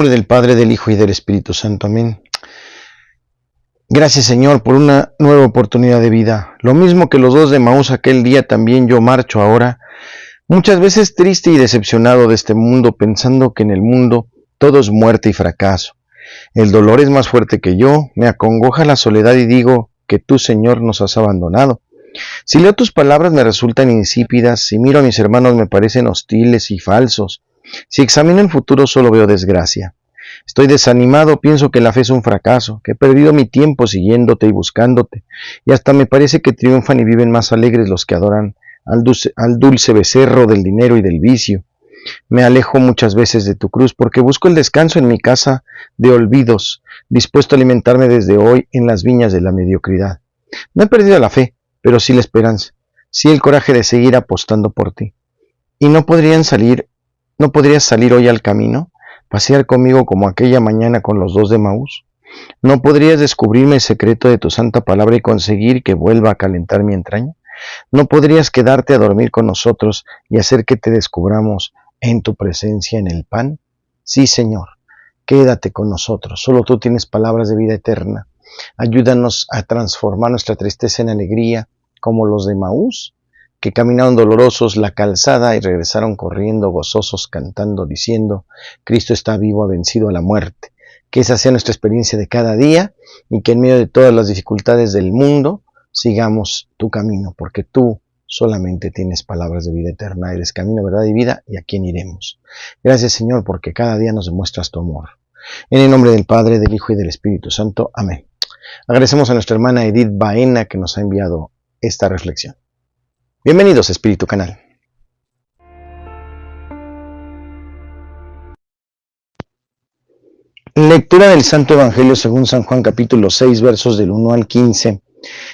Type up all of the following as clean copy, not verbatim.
nombre del Padre, del Hijo y del Espíritu Santo. Amén. Gracias, Señor, por una nueva oportunidad de vida. Lo mismo que los dos de Emaús aquel día, también yo marcho ahora, muchas veces triste y decepcionado de este mundo, pensando que en el mundo todo es muerte y fracaso. El dolor es más fuerte que yo, me acongoja la soledad y digo que tú, Señor, nos has abandonado. Si leo tus palabras me resultan insípidas, si miro a mis hermanos me parecen hostiles y falsos. Si examino el futuro solo veo desgracia. Estoy desanimado, pienso que la fe es un fracaso, que he perdido mi tiempo siguiéndote y buscándote, y hasta me parece que triunfan y viven más alegres los que adoran al dulce becerro del dinero y del vicio. Me alejo muchas veces de tu cruz porque busco el descanso en mi casa de olvidos, dispuesto a alimentarme desde hoy en las viñas de la mediocridad. No he perdido la fe, pero sí la esperanza, sí el coraje de seguir apostando por ti. ¿Y no podrías salir hoy al camino? ¿Pasear conmigo como aquella mañana con los dos de Emaús? ¿No podrías descubrirme el secreto de tu santa palabra y conseguir que vuelva a calentar mi entraña? ¿No podrías quedarte a dormir con nosotros y hacer que te descubramos en tu presencia en el pan? Sí, Señor, quédate con nosotros. Solo tú tienes palabras de vida eterna. Ayúdanos a transformar nuestra tristeza en alegría, como los de Emaús, que caminaron dolorosos la calzada y regresaron corriendo gozosos, cantando, diciendo: Cristo está vivo, ha vencido a la muerte. Que esa sea nuestra experiencia de cada día y que en medio de todas las dificultades del mundo sigamos tu camino, porque tú solamente tienes palabras de vida eterna, eres camino, verdad y vida, y a quién iremos. Gracias, Señor, porque cada día nos demuestras tu amor. En el nombre del Padre, del Hijo y del Espíritu Santo. Amén. Agradecemos a nuestra hermana Edith Baena que nos ha enviado esta reflexión. Bienvenidos a Espíritu Canal. Lectura del Santo Evangelio según San Juan, capítulo 6, versos del 1 al 15.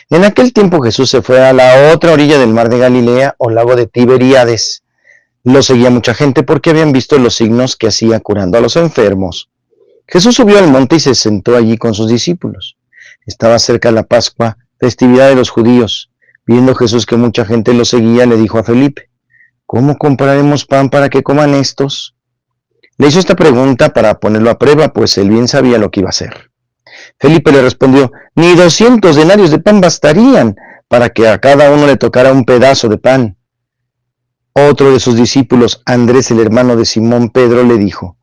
En aquel tiempo Jesús se fue a la otra orilla del mar de Galilea, o lago de Tiberíades. Lo seguía mucha gente porque habían visto los signos que hacía curando a los enfermos. Jesús subió al monte y se sentó allí con sus discípulos. Estaba cerca la Pascua, festividad de los judíos. Viendo Jesús que mucha gente lo seguía, le dijo a Felipe: ¿Cómo compraremos pan para que coman estos? Le hizo esta pregunta para ponerlo a prueba, pues él bien sabía lo que iba a hacer. Felipe le respondió: Ni 200 denarios de pan bastarían para que a cada uno le tocara un pedazo de pan. Otro de sus discípulos, Andrés, el hermano de Simón Pedro, le dijo: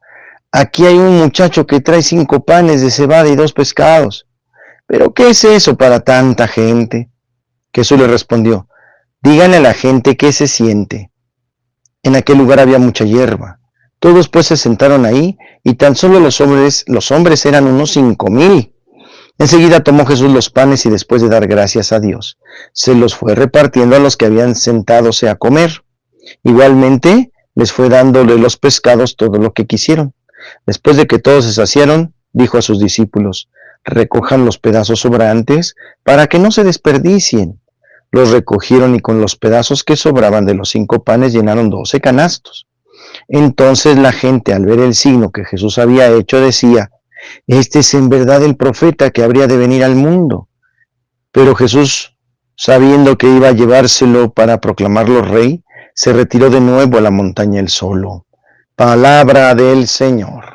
Aquí hay un muchacho que trae 5 panes de cebada y 2 pescados. ¿Pero qué es eso para tanta gente? Jesús le respondió: Díganle a la gente qué se siente. En aquel lugar había mucha hierba. Todos pues se sentaron ahí, y tan solo los hombres eran unos 5,000. Enseguida tomó Jesús los panes y después de dar gracias a Dios, se los fue repartiendo a los que habían sentadose a comer. Igualmente les fue dándole los pescados todo lo que quisieron. Después de que todos se saciaron, dijo a sus discípulos: Recojan los pedazos sobrantes para que no se desperdicien. Los recogieron y con los pedazos que sobraban de los 5 panes llenaron 12 canastos. Entonces la gente, al ver el signo que Jesús había hecho, decía: Este es en verdad el profeta que habría de venir al mundo. Pero Jesús, sabiendo que iba a llevárselo para proclamarlo rey, se retiró de nuevo a la montaña él solo. Palabra del Señor.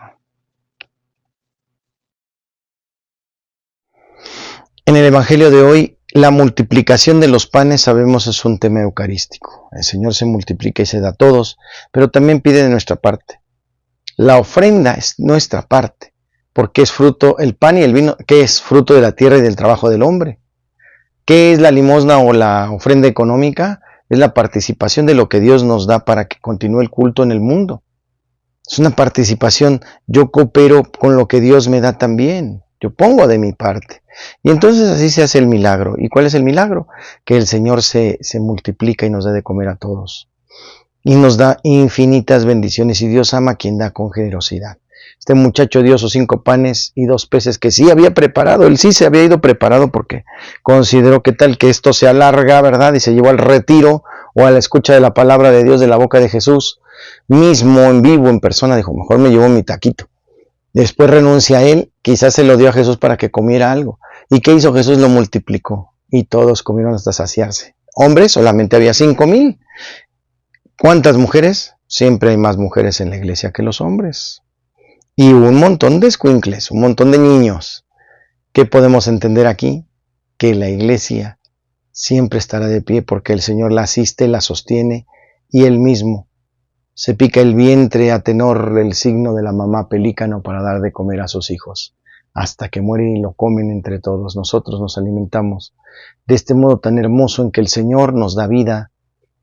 En el Evangelio de hoy, la multiplicación de los panes sabemos es un tema eucarístico. El Señor se multiplica y se da a todos, pero también pide de nuestra parte. La ofrenda es nuestra parte, porque es fruto, el pan y el vino, que es fruto de la tierra y del trabajo del hombre. ¿Qué es la limosna o la ofrenda económica? Es la participación de lo que Dios nos da para que continúe el culto en el mundo. Es una participación, yo coopero con lo que Dios me da también. Yo pongo de mi parte. Y entonces así se hace el milagro. ¿Y cuál es el milagro? Que el Señor se multiplica y nos da de comer a todos. Y nos da infinitas bendiciones. Y Dios ama a quien da con generosidad. Este muchacho dio sus 5 panes y 2 peces que sí había preparado. Él sí se había ido preparado porque consideró que tal que esto se alarga, ¿verdad? Y se llevó al retiro o a la escucha de la palabra de Dios de la boca de Jesús. Mismo, en vivo, en persona, dijo: Mejor me llevo mi taquito. Después renuncia a él, quizás se lo dio a Jesús para que comiera algo. ¿Y qué hizo Jesús? Lo multiplicó y todos comieron hasta saciarse. Hombres, solamente había 5,000. ¿Cuántas mujeres? Siempre hay más mujeres en la iglesia que los hombres. y un montón de escuincles, un montón de niños. ¿Qué podemos entender aquí? Que la iglesia siempre estará de pie porque el Señor la asiste, la sostiene y Él mismo se pica el vientre a tenor del signo de la mamá pelícano para dar de comer a sus hijos, hasta que mueren y lo comen entre todos. Nosotros nos alimentamos de este modo tan hermoso en que el Señor nos da vida,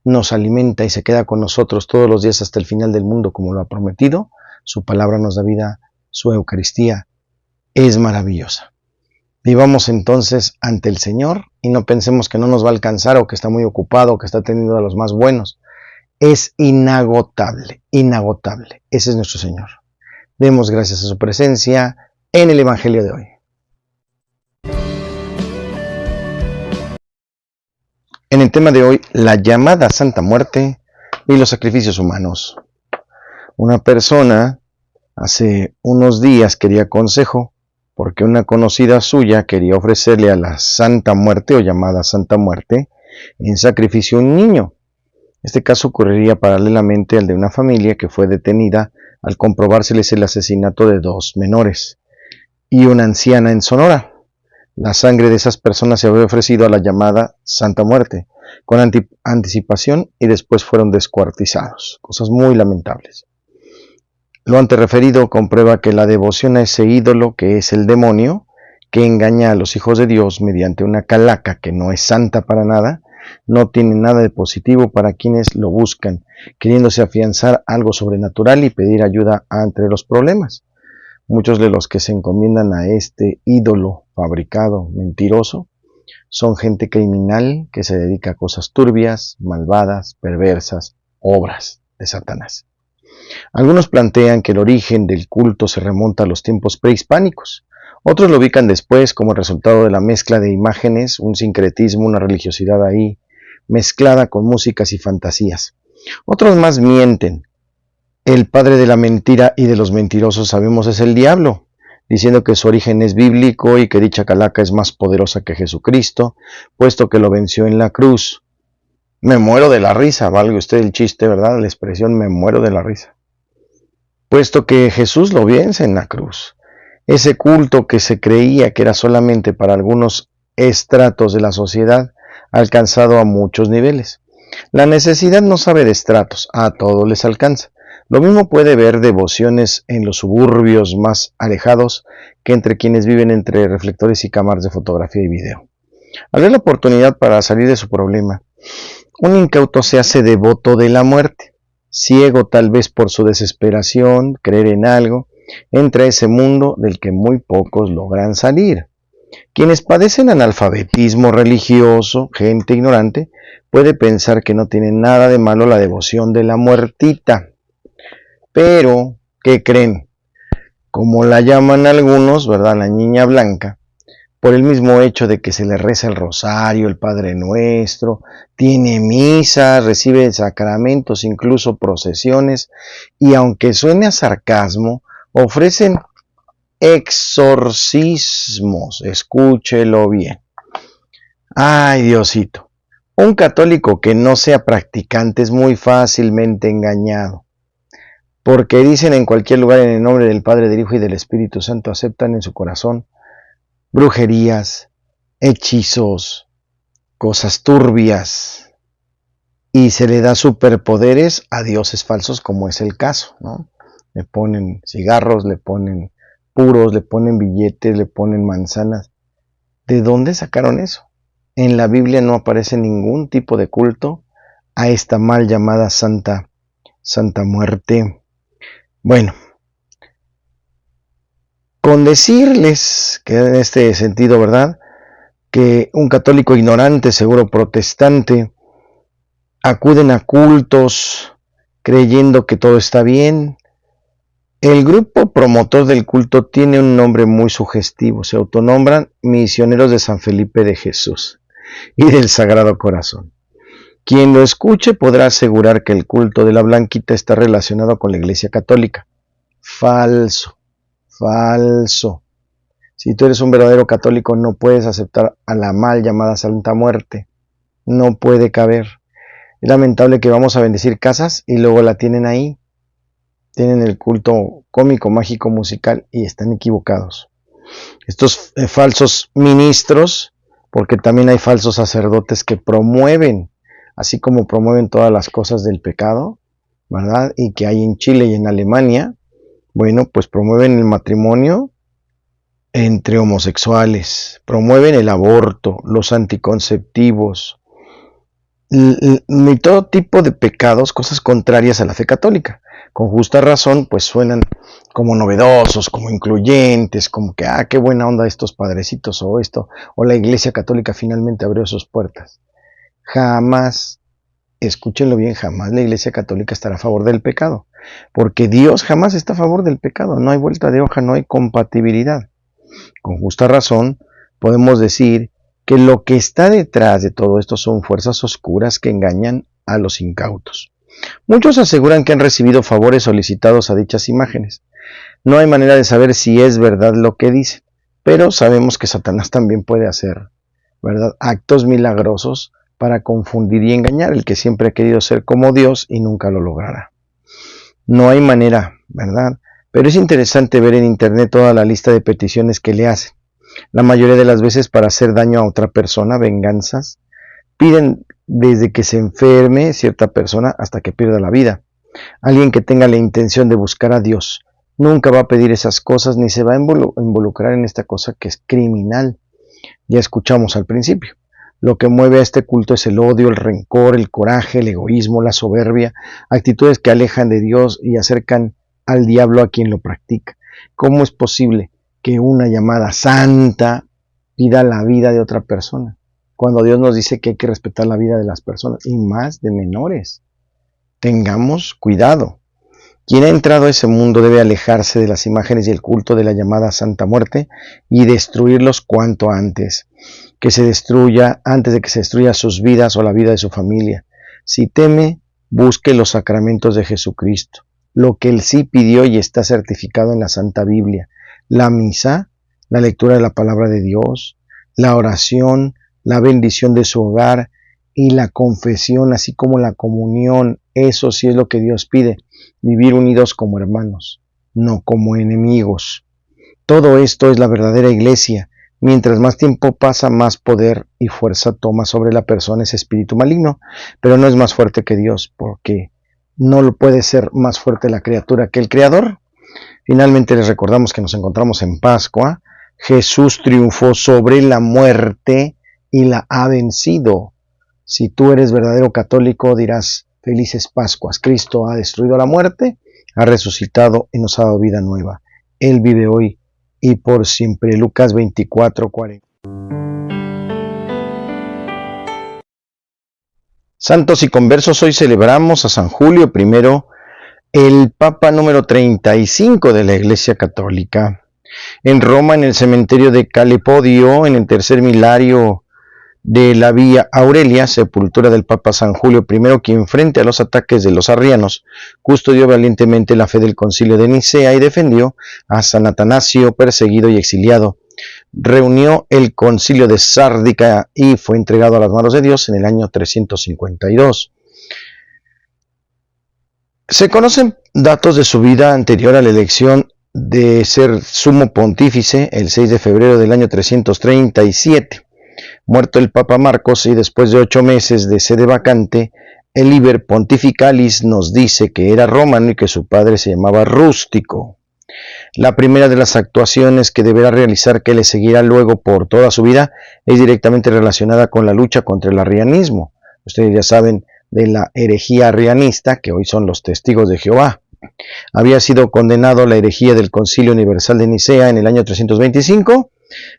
nos alimenta y se queda con nosotros todos los días hasta el final del mundo como lo ha prometido. Su palabra nos da vida, su Eucaristía es maravillosa. Vivamos entonces ante el Señor y no pensemos que no nos va a alcanzar o que está muy ocupado o que está teniendo a los más buenos. Es inagotable, inagotable. Ese es nuestro Señor. Demos gracias a su presencia en el Evangelio de hoy. En el tema de hoy, la llamada Santa Muerte y los sacrificios humanos. Una persona hace unos días quería consejo porque una conocida suya quería ofrecerle a la Santa Muerte o llamada Santa Muerte en sacrificio a un niño. Este caso ocurriría paralelamente al de una familia que fue detenida al comprobárseles el asesinato de 2 menores y una anciana en Sonora. La sangre de esas personas se había ofrecido a la llamada Santa Muerte con anticipación y después fueron descuartizados. Cosas muy lamentables. Lo antes referido comprueba que la devoción a ese ídolo que es el demonio, que engaña a los hijos de Dios mediante una calaca que no es santa para nada, no tiene nada de positivo para quienes lo buscan, queriéndose afianzar algo sobrenatural y pedir ayuda ante los problemas. Muchos de los que se encomiendan a este ídolo fabricado, mentiroso, son gente criminal que se dedica a cosas turbias, malvadas, perversas, obras de Satanás. Algunos plantean que el origen del culto se remonta a los tiempos prehispánicos. Otros lo ubican después como resultado de la mezcla de imágenes, un sincretismo, una religiosidad ahí, mezclada con músicas y fantasías. Otros más mienten. El padre de la mentira y de los mentirosos sabemos es el diablo, diciendo que su origen es bíblico y que dicha calaca es más poderosa que Jesucristo, puesto que lo venció en la cruz. Me muero de la risa, valga usted el chiste, ¿verdad? La expresión me muero de la risa. Puesto que Jesús lo vence en la cruz. Ese culto que se creía que era solamente para algunos estratos de la sociedad ha alcanzado a muchos niveles. La necesidad no sabe de estratos, a todos les alcanza. Lo mismo puede ver devociones en los suburbios más alejados que entre quienes viven entre reflectores y cámaras de fotografía y video. Al ver la oportunidad para salir de su problema, un incauto se hace devoto de la muerte, ciego tal vez por su desesperación, creer en algo, entra a ese mundo del que muy pocos logran salir. Quienes padecen analfabetismo religioso, gente ignorante, puede pensar que no tiene nada de malo la devoción de la muertita. Pero, ¿qué creen? Como la llaman algunos, ¿verdad? La niña blanca, por el mismo hecho de que se le reza el rosario, el Padre Nuestro, tiene misas, recibe sacramentos, incluso procesiones, y aunque suene a sarcasmo, ofrecen exorcismos, escúchelo bien. Ay, Diosito, un católico que no sea practicante es muy fácilmente engañado, porque dicen en cualquier lugar en el nombre del Padre, del Hijo y del Espíritu Santo, aceptan en su corazón brujerías, hechizos, cosas turbias, y se le da superpoderes a dioses falsos, como es el caso, ¿no? Le ponen cigarros, le ponen puros, le ponen billetes, le ponen manzanas. ¿De dónde sacaron eso? En la Biblia no aparece ningún tipo de culto a esta mal llamada Santa Muerte. Bueno, con decirles que en este sentido, ¿verdad?, que un católico ignorante, seguro protestante, acuden a cultos creyendo que todo está bien. El grupo promotor del culto tiene un nombre muy sugestivo, se autonombran Misioneros de San Felipe de Jesús y del Sagrado Corazón. Quien lo escuche podrá asegurar que el culto de la Blanquita está relacionado con la Iglesia Católica. Falso, falso. Si tú eres un verdadero católico, no puedes aceptar a la mal llamada Santa Muerte. No puede caber. Es lamentable que vamos a bendecir casas y luego la tienen ahí. tienen el culto cómico, mágico, musical y están equivocados. Estos falsos ministros, porque también hay falsos sacerdotes que promueven, así como promueven todas las cosas del pecado, ¿verdad? Y que hay en Chile y en Alemania, bueno, pues promueven el matrimonio entre homosexuales, promueven el aborto, los anticonceptivos, y todo tipo de pecados, cosas contrarias a la fe católica. Con justa razón, pues suenan como novedosos, como incluyentes, como que, qué buena onda estos padrecitos o esto, o la Iglesia Católica finalmente abrió sus puertas. Jamás, escúchenlo bien, jamás la Iglesia Católica estará a favor del pecado, porque Dios jamás está a favor del pecado, no hay vuelta de hoja, no hay compatibilidad. Con justa razón, podemos decir que lo que está detrás de todo esto son fuerzas oscuras que engañan a los incautos. Muchos aseguran que han recibido favores solicitados a dichas imágenes. No hay manera de saber si es verdad lo que dicen, pero sabemos que Satanás también puede hacer, ¿verdad?, actos milagrosos para confundir y engañar, el que siempre ha querido ser como Dios y nunca lo logrará. No hay manera, ¿verdad? Pero es interesante ver en internet toda la lista de peticiones que le hacen. La mayoría de las veces para hacer daño a otra persona, venganzas, piden desde que se enferme cierta persona hasta que pierda la vida. Alguien que tenga la intención de buscar a Dios nunca va a pedir esas cosas ni se va a involucrar en esta cosa que es criminal. Ya escuchamos al principio. Lo que mueve a este culto es el odio, el rencor, el coraje, el egoísmo, la soberbia, actitudes que alejan de Dios y acercan al diablo a quien lo practica. ¿Cómo es posible que una llamada santa pida la vida de otra persona, cuando Dios nos dice que hay que respetar la vida de las personas y más de menores? Tengamos cuidado. Quien ha entrado a ese mundo debe alejarse de las imágenes y el culto de la llamada Santa Muerte y destruirlos cuanto antes. Que se destruya antes de que se destruya sus vidas o la vida de su familia. Si teme, busque los sacramentos de Jesucristo, lo que él sí pidió y está certificado en la Santa Biblia: la misa, la lectura de la palabra de Dios, la oración, la bendición de su hogar y la confesión, así como la comunión. Eso sí es lo que Dios pide: vivir unidos como hermanos, no como enemigos. Todo esto es la verdadera iglesia. Mientras más tiempo pasa, más poder y fuerza toma sobre la persona ese espíritu maligno, pero no es más fuerte que Dios, porque no lo puede ser más fuerte la criatura que el Creador. Finalmente les recordamos que nos encontramos en Pascua. Jesús triunfó sobre la muerte y la ha vencido. Si tú eres verdadero católico, dirás: felices Pascuas. Cristo ha destruido la muerte, ha resucitado y nos ha dado vida nueva. Él vive hoy y por siempre. Lucas 24:40. Santos y conversos, hoy celebramos a San Julio I, el Papa número 35 de la Iglesia Católica. En Roma, en el cementerio de Calepodio, en el tercer milario de la Vía Aurelia, sepultura del Papa San Julio I, quien frente a los ataques de los arrianos custodió valientemente la fe del Concilio de Nicea y defendió a San Atanasio, perseguido y exiliado. Reunió el Concilio de Sárdica y fue entregado a las manos de Dios en el año 352. Se conocen datos de su vida anterior a la elección de ser sumo pontífice el 6 de febrero del año 337. Muerto el Papa Marcos y después de 8 meses de sede vacante, el Liber Pontificalis nos dice que era romano y que su padre se llamaba Rústico. La primera de las actuaciones que deberá realizar, que le seguirá luego por toda su vida, es directamente relacionada con la lucha contra el arrianismo. Ustedes ya saben de la herejía arrianista, que hoy son los Testigos de Jehová. Había sido condenado a la herejía del Concilio Universal de Nicea en el año 325,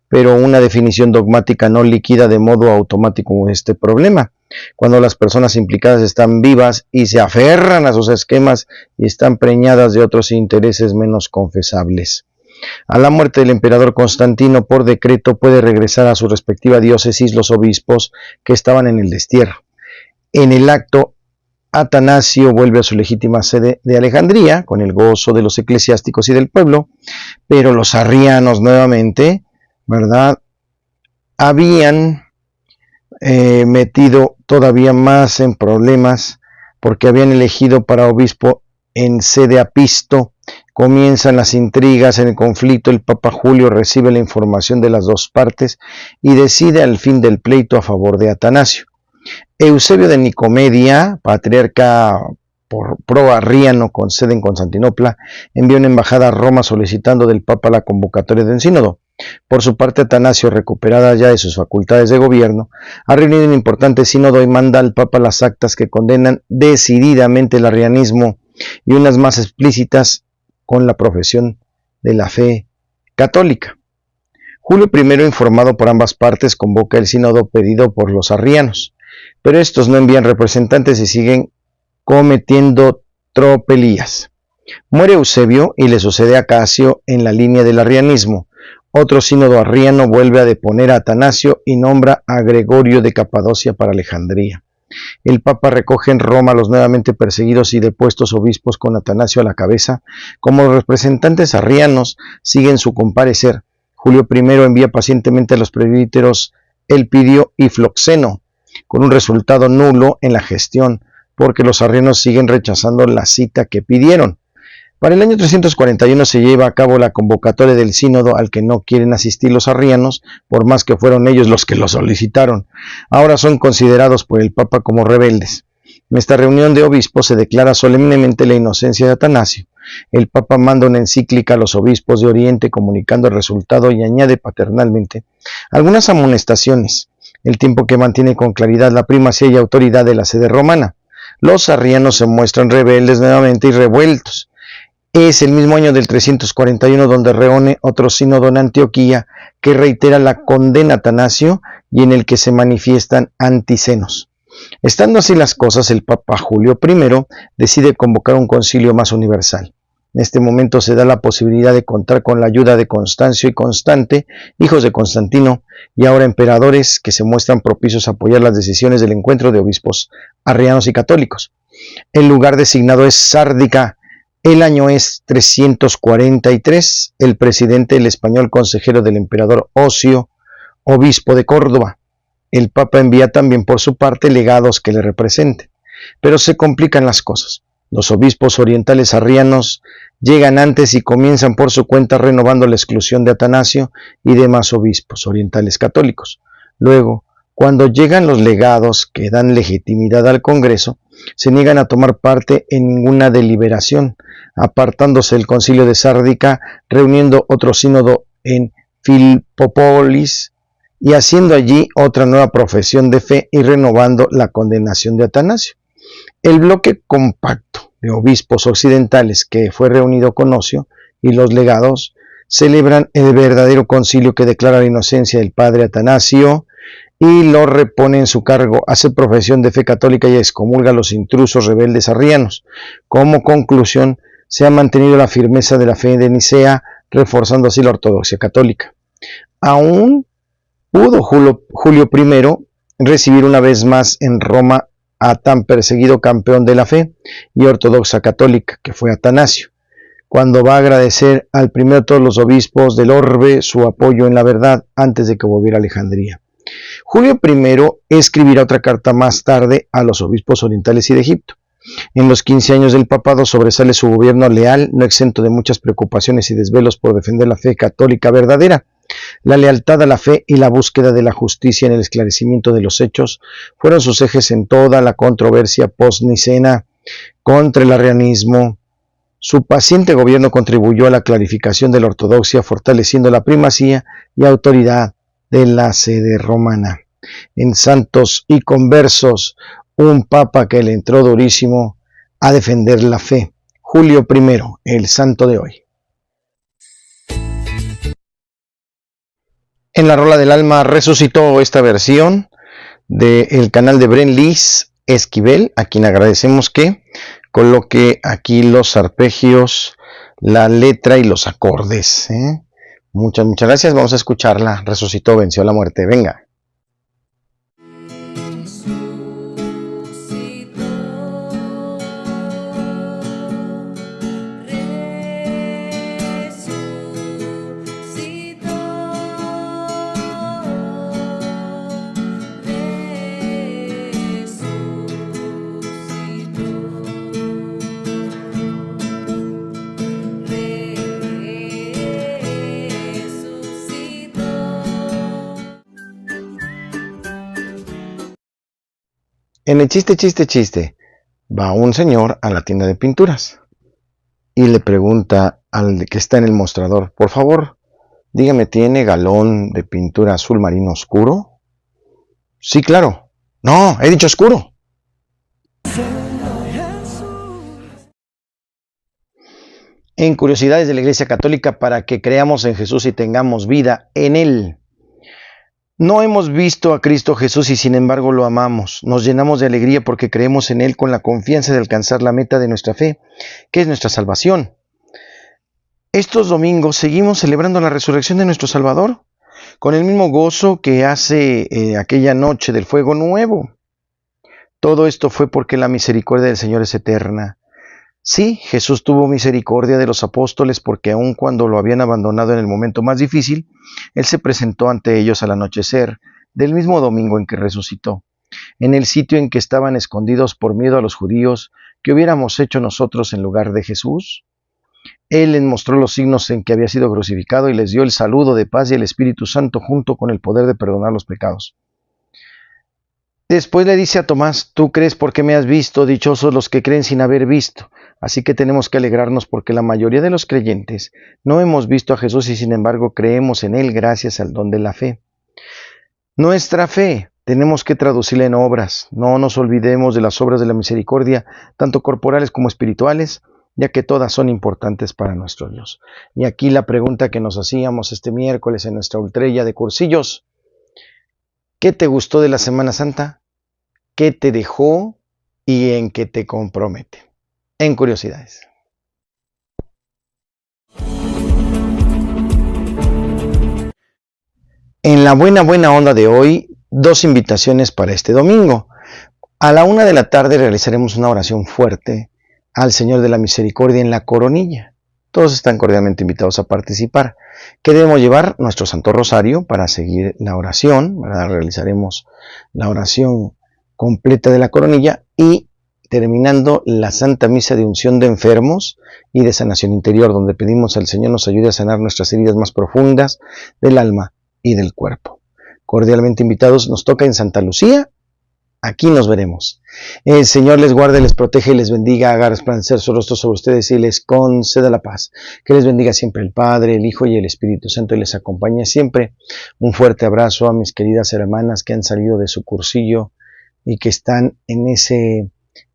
pero una definición dogmática no liquida de modo automático este problema. Cuando las personas implicadas están vivas y se aferran a sus esquemas y están preñadas de otros intereses menos confesables. A la muerte del emperador Constantino, por decreto, puede regresar a su respectiva diócesis los obispos que estaban en el destierro. En el acto, Atanasio vuelve a su legítima sede de Alejandría, con el gozo de los eclesiásticos y del pueblo, pero los arrianos nuevamente, ¿verdad?, habían metido todavía más en problemas, porque habían elegido para obispo en sede Apisto, comienzan las intrigas en el conflicto. El Papa Julio recibe la información de las dos partes y decide al fin del pleito a favor de Atanasio. Eusebio de Nicomedia, patriarca pro-arriano con sede en Constantinopla, envió una embajada a Roma solicitando del Papa la convocatoria de un sínodo. Por su parte, Atanasio, recuperada ya de sus facultades de gobierno, ha reunido un importante sínodo y manda al Papa las actas que condenan decididamente el arrianismo y unas más explícitas con la profesión de la fe católica. Julio I, informado por ambas partes, convoca el sínodo pedido por los arrianos, pero estos no envían representantes y siguen cometiendo tropelías. Muere Eusebio y le sucede a Casio en la línea del arrianismo. Otro sínodo arriano vuelve a deponer a Atanasio y nombra a Gregorio de Capadocia para Alejandría. El Papa recoge en Roma a los nuevamente perseguidos y depuestos obispos con Atanasio a la cabeza. Como los representantes arrianos siguen su comparecer, Julio I envía pacientemente a los presbíteros Elpidio y Floxeno, con un resultado nulo en la gestión, porque los arrianos siguen rechazando la cita que pidieron. Para el año 341 se lleva a cabo la convocatoria del sínodo al que no quieren asistir los arrianos, por más que fueron ellos los que lo solicitaron. Ahora son considerados por el Papa como rebeldes. En esta reunión de obispos se declara solemnemente la inocencia de Atanasio. El Papa manda una encíclica a los obispos de Oriente comunicando el resultado y añade paternalmente algunas amonestaciones, el tiempo que mantiene con claridad la primacía y autoridad de la sede romana. Los arrianos se muestran rebeldes nuevamente y revueltos. Es el mismo año del 341 donde reúne otro sínodo en Antioquía que reitera la condena a Atanasio y en el que se manifiestan anticenos. Estando así las cosas, el Papa Julio I decide convocar un concilio más universal. En este momento se da la posibilidad de contar con la ayuda de Constancio y Constante, hijos de Constantino, y ahora emperadores que se muestran propicios a apoyar las decisiones del encuentro de obispos arrianos y católicos. El lugar designado es Sárdica. El año es 343, el presidente, el español consejero del emperador Ocio, obispo de Córdoba. El Papa envía también por su parte legados que le representen, pero se complican las cosas. Los obispos orientales arrianos llegan antes y comienzan por su cuenta renovando la exclusión de Atanasio y demás obispos orientales católicos. Luego, cuando llegan los legados que dan legitimidad al Congreso, se niegan a tomar parte en ninguna deliberación, apartándose del concilio de Sárdica, reuniendo otro sínodo en Filipópolis y haciendo allí otra nueva profesión de fe y renovando la condenación de Atanasio. El bloque compacto de obispos occidentales que fue reunido con Ocio y los legados celebran el verdadero concilio que declara la inocencia del padre Atanasio y lo repone en su cargo, hace profesión de fe católica y excomulga a los intrusos rebeldes arrianos. Como conclusión, se ha mantenido la firmeza de la fe de Nicea, reforzando así la ortodoxia católica. Aún pudo Julio I recibir una vez más en Roma a tan perseguido campeón de la fe y ortodoxa católica, que fue Atanasio, cuando va a agradecer al primero de todos los obispos del orbe su apoyo en la verdad antes de que volviera a Alejandría. Julio I escribirá otra carta más tarde a los obispos orientales y de Egipto. En los 15 años del papado sobresale su gobierno leal, no exento de muchas preocupaciones y desvelos por defender la fe católica verdadera. La lealtad a la fe y la búsqueda de la justicia en el esclarecimiento de los hechos fueron sus ejes en toda la controversia post-nicena contra el arrianismo. Su paciente gobierno contribuyó a la clarificación de la ortodoxia, fortaleciendo la primacía y autoridad de la sede romana. En Santos y Conversos, un papa que le entró durísimo a defender la fe. Julio I, el santo de hoy. En la Rola del Alma resucitó esta versión del canal de Brenlis Esquivel, a quien agradecemos que coloque aquí los arpegios, la letra y los acordes. Muchas gracias. Vamos a escucharla. Resucitó, venció la muerte. Venga. En el chiste, va un señor a la tienda de pinturas y le pregunta al que está en el mostrador, por favor, dígame, ¿tiene galón de pintura azul marino oscuro? Sí, claro. No, he dicho oscuro. En Curiosidades de la Iglesia Católica para que creamos en Jesús y tengamos vida en Él. No hemos visto a Cristo Jesús y sin embargo lo amamos. Nos llenamos de alegría porque creemos en Él con la confianza de alcanzar la meta de nuestra fe, que es nuestra salvación. Estos domingos seguimos celebrando la resurrección de nuestro Salvador, con el mismo gozo que hace aquella noche del fuego nuevo. Todo esto fue porque la misericordia del Señor es eterna. Sí, Jesús tuvo misericordia de los apóstoles porque aun cuando lo habían abandonado en el momento más difícil, Él se presentó ante ellos al anochecer del mismo domingo en que resucitó, en el sitio en que estaban escondidos por miedo a los judíos. ¿Qué hubiéramos hecho nosotros en lugar de Jesús? Él les mostró los signos en que había sido crucificado y les dio el saludo de paz y el Espíritu Santo junto con el poder de perdonar los pecados. Después le dice a Tomás, tú crees porque me has visto, dichosos los que creen sin haber visto. Así que tenemos que alegrarnos porque la mayoría de los creyentes no hemos visto a Jesús y sin embargo creemos en Él gracias al don de la fe. Nuestra fe tenemos que traducirla en obras. No nos olvidemos de las obras de la misericordia, tanto corporales como espirituales, ya que todas son importantes para nuestro Dios. Y aquí la pregunta que nos hacíamos este miércoles en nuestra ultrella de cursillos: ¿qué te gustó de la Semana Santa? ¿Qué te dejó y en qué te compromete? En Curiosidades. En la buena onda de hoy, 2 invitaciones para este domingo. A la 1 de la tarde realizaremos una oración fuerte al Señor de la Misericordia en la Coronilla. Todos están cordialmente invitados a participar. ¿Qué debemos llevar? Nuestro Santo Rosario para seguir la oración, ¿verdad? Realizaremos la oración completa de la Coronilla y terminando la Santa Misa de Unción de Enfermos y de Sanación Interior, donde pedimos al Señor nos ayude a sanar nuestras heridas más profundas del alma y del cuerpo. Cordialmente invitados, nos toca en Santa Lucía. Aquí nos veremos. El Señor les guarde, les protege y les bendiga, haga resplandecer su rostro sobre ustedes y les conceda la paz. Que les bendiga siempre el Padre, el Hijo y el Espíritu Santo y les acompañe siempre. Un fuerte abrazo a mis queridas hermanas que han salido de su cursillo y que están en ese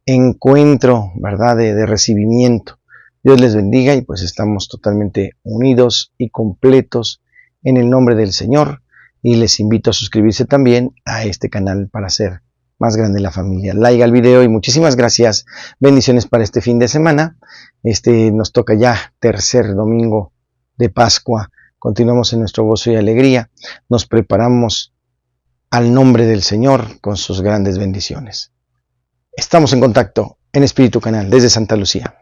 encuentro, ¿verdad?, de recibimiento. Dios les bendiga y pues estamos totalmente unidos y completos en el nombre del Señor. Y les invito a suscribirse también a este canal para ser más grande la familia. Like al video y muchísimas gracias. Bendiciones para este fin de semana. Nos toca ya tercer domingo de Pascua. Continuamos en nuestro gozo y alegría. Nos preparamos al nombre del Señor con sus grandes bendiciones. Estamos en contacto en Espíritu Canal desde Santa Lucía.